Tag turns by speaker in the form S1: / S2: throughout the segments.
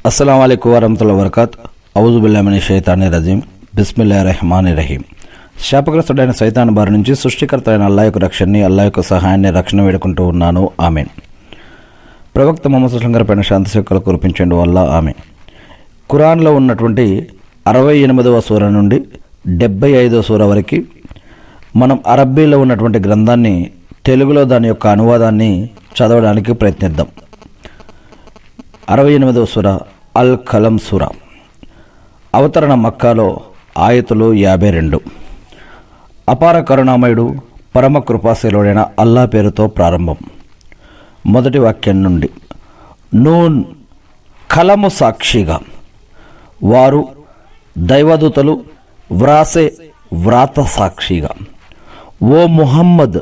S1: अस्सलाम वालेकुम वरहमतुल्लाहि वबरकातुहू औज़ु बिल्लाहि मिनश शैतानिर रजीम बिस्मिल्लाहिर रहमानिर रहीम। శాపగ్రస్తుడైన సైతాన్ బారి నుంచి సృష్టికర్త అయిన అల్లాహ్ యొక్క రక్షణని, అల్లాహ్ యొక్క సహాయాన్ని, రక్షణ వేడుకుంటూ ఉన్నాను. ఆమీన్. ప్రవక్త ముహమ్మద్ సల్లల్లాహు అలైహి వసల్లం పైన శాంతి సుఖాలు కురిపించండి వల్ల ఆమీన్. ఖురాన్లో ఉన్నటువంటి 68వ సూర నుండి 75వ సూర వరకు మనం అరబ్బీలో ఉన్నటువంటి గ్రంథాన్ని తెలుగులో దాని యొక్క అనువాదాన్ని చదవడానికి ప్రయత్నిద్దాం. 68వ సూర అల్ కలం సూర. అవతరణ మక్కాలో, ఆయతులు 52. అపార కరుణామయుడు, పరమ కృపాశీలుడైన అల్లా పేరుతో ప్రారంభం. మొదటి వాక్యం నుండి. నూన్, కలము సాక్షిగా, వారు దైవదూతలు, వ్రాసే వ్రాత సాక్షిగా. ఓ ముహమ్మద్,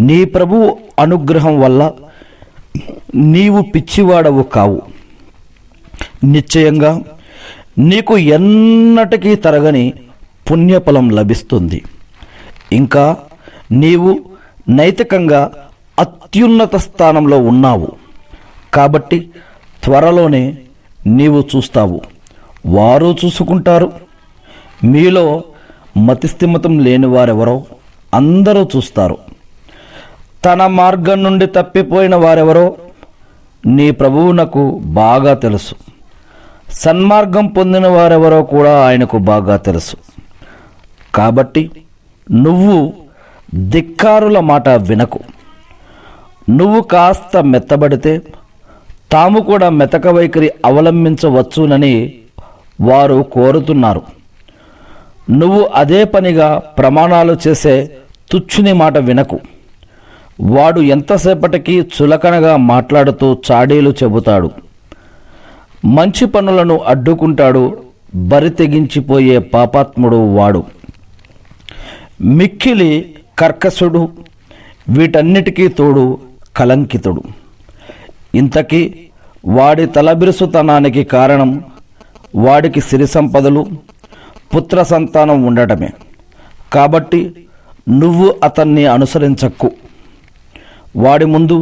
S1: నీ ప్రభువు అనుగ్రహం వల్ల నీవు పిచ్చివాడవు కావు. నిశ్చయంగా నీకు ఎన్నటికీ తరగని పుణ్యఫలం లభిస్తుంది. ఇంకా నీవు నైతికంగా అత్యున్నత స్థానంలో ఉన్నావు. కాబట్టి త్వరలోనే నీవు చూస్తావు, వారు చూసుకుంటారు. మీలో మతిస్థిమితం లేని వారెవరో అందరూ చూస్తారు. తన మార్గం నుండి తప్పిపోయిన వారెవరో నీ ప్రభువునకు బాగా తెలుసు. సన్మార్గం పొందిన వారెవరో కూడా ఆయనకు బాగా తెలుసు. కాబట్టి నువ్వు ధిక్కారుల మాట వినకు. నువ్వు కాస్త మెత్తబడితే తాము కూడా మెతక వైఖరి అవలంబించవచ్చునని వారు కోరుతున్నారు. నువ్వు అదే పనిగా ప్రమాణాలు చేసే తుచ్చుని మాట వినకు. వాడు ఎంతసేపటికి చులకనగా మాట్లాడుతూ చాడీలు చెబుతాడు. మంచి పనులను అడ్డుకుంటాడు. బరి తెగించిపోయే పాపాత్ముడు వాడు. మిక్కిలి కర్కశుడు, వీటన్నిటికీ తోడు కలంకితుడు. ఇంతకీ వాడి తలబిరుసుతనానికి కారణం వాడికి సిరి సంపదలు, పుత్ర సంతానం ఉండటమే. కాబట్టి నువ్వు అతన్ని అనుసరించక్కు. వాడి ముందు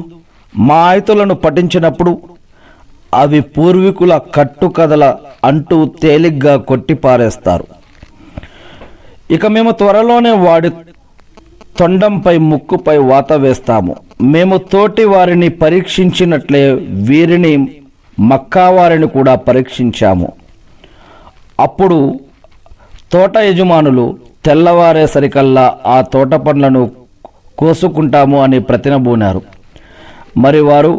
S1: మా ఆయతులను పఠించినప్పుడు అవి పూర్వీకుల కట్టుకథల అంటూ తేలిగ్గా కొట్టిపారేస్తారు. ఇక మేము త్వరలోనే వాడి తొండంపై, ముక్కుపై వాత వేస్తాము. మేము తోటి వారిని పరీక్షించినట్లే వీరిని, మక్కా వారిని కూడా పరీక్షించాము. అప్పుడు తోట యజమానులు తెల్లవారేసరికల్లా ఆ తోట పండ్లను కోసుకుంటాము అని ప్రతినబూనారు. మరి వారు